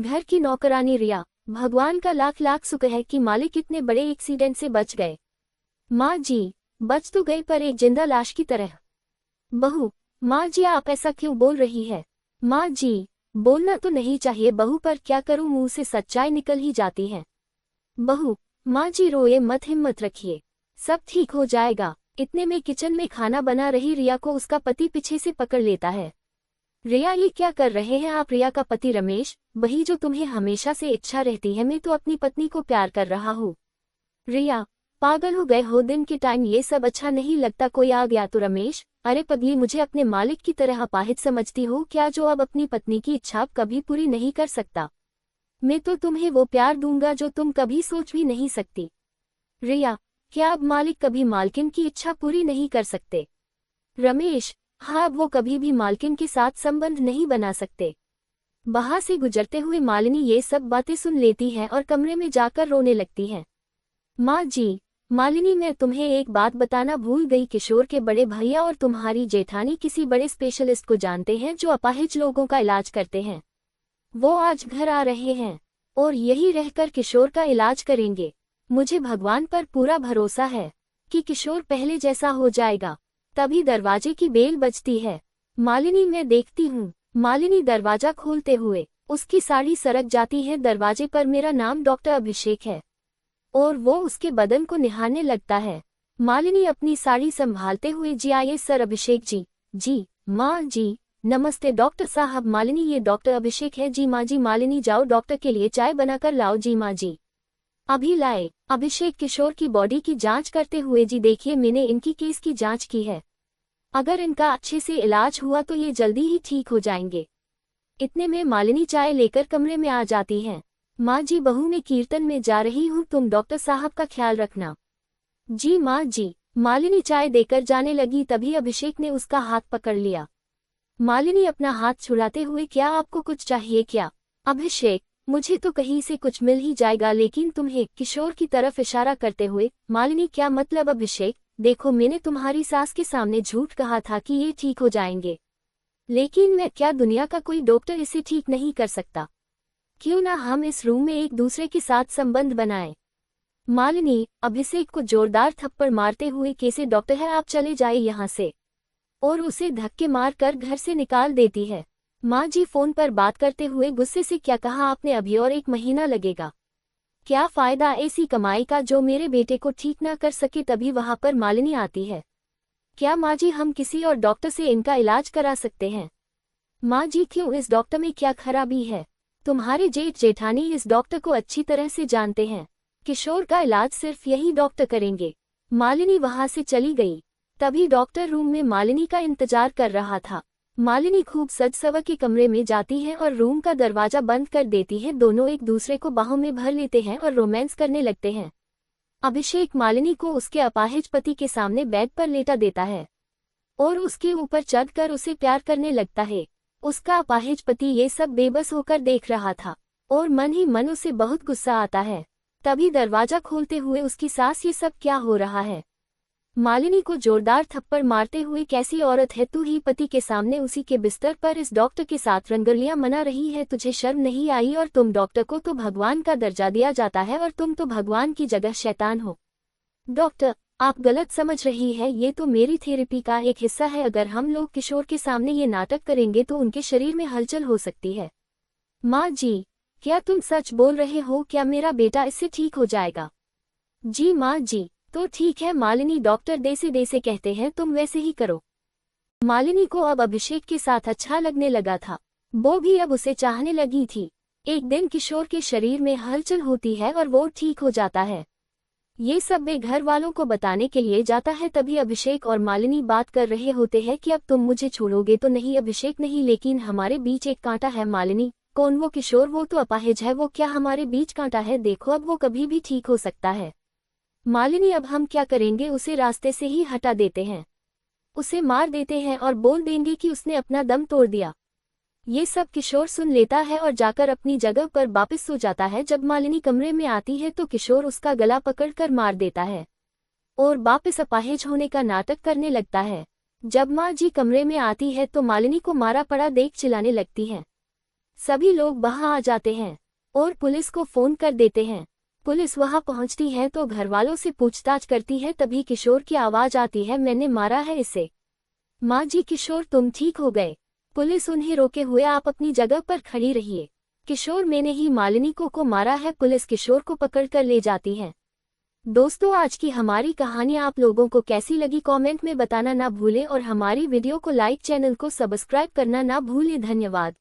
घर की नौकरानी रिया, भगवान का लाख लाख शुक्र है कि मालिक इतने बड़े एक्सीडेंट से बच गए। माँ जी, बच तो गई पर एक जिंदा लाश की तरह। बहू, माँ जी आप ऐसा क्यों बोल रही है? माँ जी, बोलना तो नहीं चाहिए बहू, पर क्या करूँ, मुंह से सच्चाई निकल ही जाती है। बहू, माँ जी रोए मत, हिम्मत रखिए, सब ठीक हो जाएगा। इतने में किचन में खाना बना रही रिया को उसका पति पीछे से पकड़ लेता है। रिया, ये क्या कर रहे हैं आप? रिया का पति रमेश, वही जो तुम्हें हमेशा से इच्छा रहती है, मैं तो अपनी पत्नी को प्यार कर रहा हूँ। रिया, पागल हो गए हो? दिन के टाइम ये सब अच्छा नहीं लगता, कोई आ गया तो? रमेश, अरे पगली, मुझे अपने मालिक की तरह अपाहिज समझती हो क्या, जो अब अपनी पत्नी की इच्छा कभी पूरी नहीं कर सकता? मैं तो तुम्हें वो प्यार दूंगा जो तुम कभी सोच भी नहीं सकती। रिया, क्या अब मालिक कभी मालकिन की इच्छा पूरी नहीं कर सकते? रमेश, हाँ, अब वो कभी भी मालकिन के साथ संबंध नहीं बना सकते। वहां से गुजरते हुए मालिनी ये सब बातें सुन लेती है और कमरे में जाकर रोने लगती है। माँ जी, मालिनी, मैं तुम्हें एक बात बताना भूल गई, किशोर के बड़े भैया और तुम्हारी जेठानी किसी बड़े स्पेशलिस्ट को जानते हैं जो अपाहिज लोगों का इलाज करते हैं। वो आज घर आ रहे हैं और यही रहकर किशोर का इलाज करेंगे। मुझे भगवान पर पूरा भरोसा है कि किशोर पहले जैसा हो जाएगा। तभी दरवाजे की बेल बजती है। मालिनी, मैं देखती हूँ। मालिनी दरवाजा खोलते हुए उसकी साड़ी सरक जाती है। दरवाजे पर मेरा नाम डॉक्टर अभिषेक है और वो उसके बदन को निहारने लगता है। मालिनी अपनी साड़ी संभालते हुए, जी आइए सर अभिषेक जी। जी माँ जी, नमस्ते डॉक्टर साहब। मालिनी, ये डॉक्टर अभिषेक है। जी माँ जी। मालिनी, जाओ डॉक्टर के लिए चाय बनाकर लाओ। जी माँ जी, अभी लाए। अभिषेक किशोर की बॉडी की जांच करते हुए, जी देखिए, मैंने इनकी केस की जांच की है। अगर इनका अच्छे से इलाज हुआ तो ये जल्दी ही ठीक हो जाएंगे। इतने में मालिनी चाय लेकर कमरे में आ जाती है। माँ जी, बहू मैं कीर्तन में जा रही हूँ, तुम डॉक्टर साहब का ख्याल रखना। जी माँ जी। मालिनी चाय देकर जाने लगी, तभी अभिषेक ने उसका हाथ पकड़ लिया। मालिनी अपना हाथ छुड़ाते हुए, क्या आपको कुछ चाहिए क्या? अभिषेक, मुझे तो कहीं से कुछ मिल ही जाएगा, लेकिन तुम्हें? किशोर की तरफ इशारा करते हुए, मालिनी, क्या मतलब? अभिषेक, देखो, मैंने तुम्हारी सास के सामने झूठ कहा था कि ये ठीक हो जाएंगे, लेकिन मैं क्या दुनिया का कोई डॉक्टर इसे ठीक नहीं कर सकता? क्यों ना हम इस रूम में एक दूसरे के साथ संबंध बनाएं? मालिनी अभिषेक को जोरदार थप्पड़ मारते हुए, कैसे डॉक्टर है आप, चले जाए यहाँ से, और उसे धक्के मारकर घर से निकाल देती है। माँ जी फोन पर बात करते हुए गुस्से से, क्या कहा आपने? अभी और 1 महीना लगेगा। क्या फायदा ऐसी कमाई का जो मेरे बेटे को ठीक ना कर सके? तभी वहां पर मालिनी आती है। क्या माँ जी, हम किसी और डॉक्टर से इनका इलाज करा सकते हैं? माँ जी, क्यों, इस डॉक्टर में क्या खराबी है? तुम्हारे जेठ जेठानी इस डॉक्टर को अच्छी तरह से जानते हैं। किशोर का इलाज सिर्फ यही डॉक्टर करेंगे। मालिनी वहां से चली गई। तभी डॉक्टर रूम में मालिनी का इंतजार कर रहा था। मालिनी खूब सज सवर के कमरे में जाती है और रूम का दरवाजा बंद कर देती है। दोनों एक दूसरे को बाहों में भर लेते हैं और रोमांस करने लगते हैं। अभिषेक मालिनी को उसके अपाहिज पति के सामने बेड पर लेटा देता है और उसके ऊपर चढ़कर उसे प्यार करने लगता है। उसका अपाहिज पति ये सब बेबस होकर देख रहा था और मन ही मन उसे बहुत गुस्सा आता है। तभी दरवाजा खोलते हुए उसकी सास, ये सब क्या हो रहा है? मालिनी को जोरदार थप्पड़ मारते हुए, कैसी औरत है तू, ही पति के सामने उसी के बिस्तर पर इस डॉक्टर के साथ रंगलियां मना रही है? तुझे शर्म नहीं आई? और तुम, डॉक्टर को तो भगवान का दर्जा दिया जाता है और तुम तो भगवान की जगह शैतान हो। डॉक्टर, आप गलत समझ रही है, ये तो मेरी थेरेपी का एक हिस्सा है। अगर हम लोग किशोर के सामने ये नाटक करेंगे तो उनके शरीर में हलचल हो सकती है। माँ जी, क्या तुम सच बोल रहे हो? क्या मेरा बेटा इससे ठीक हो जाएगा? जी माँ जी, तो ठीक है। मालिनी, डॉक्टर जैसे जैसे कहते हैं तुम वैसे ही करो। मालिनी को अब अभिषेक के साथ अच्छा लगने लगा था। वो भी अब उसे चाहने लगी थी। एक दिन किशोर के शरीर में हलचल होती है और वो ठीक हो जाता है। ये सब वे घर वालों को बताने के लिए जाता है। तभी अभिषेक और मालिनी बात कर रहे होते हैं कि अब तुम मुझे छोड़ोगे तो नहीं? अभिषेक, नहीं, लेकिन हमारे बीच एक कांटा है। मालिनी, कौन? वो किशोर, वो तो अपाहिज है। वो क्या हमारे बीच कांटा है? देखो, अब वो कभी भी ठीक हो सकता है। मालिनी, अब हम क्या करेंगे? उसे रास्ते से ही हटा देते हैं, उसे मार देते हैं और बोल देंगे कि उसने अपना दम तोड़ दिया। ये सब किशोर सुन लेता है और जाकर अपनी जगह पर वापस सो जाता है। जब मालिनी कमरे में आती है तो किशोर उसका गला पकड़कर मार देता है और वापस अपाहिज होने का नाटक करने लगता है। जब माँ जी कमरे में आती है तो मालिनी को मारा पड़ा देख चिल्लाने लगती है। सभी लोग वहां आ जाते हैं और पुलिस को फोन कर देते हैं। पुलिस वहां पहुंचती है तो घरवालों से पूछताछ करती है, तभी किशोर की आवाज आती है, मैंने मारा है इसे। माँ जी किशोर तुम ठीक हो गए। पुलिस उन्हें रोके हुए, आप अपनी जगह पर खड़ी रहिए। किशोर मैंने ही मालिनी को मारा है। पुलिस किशोर को पकड़कर ले जाती है। दोस्तों आज की हमारी कहानी आप लोगों को कैसी लगी कमेंट में बताना ना भूलें और हमारी वीडियो को लाइक, चैनल को सब्सक्राइब करना ना भूलें। धन्यवाद।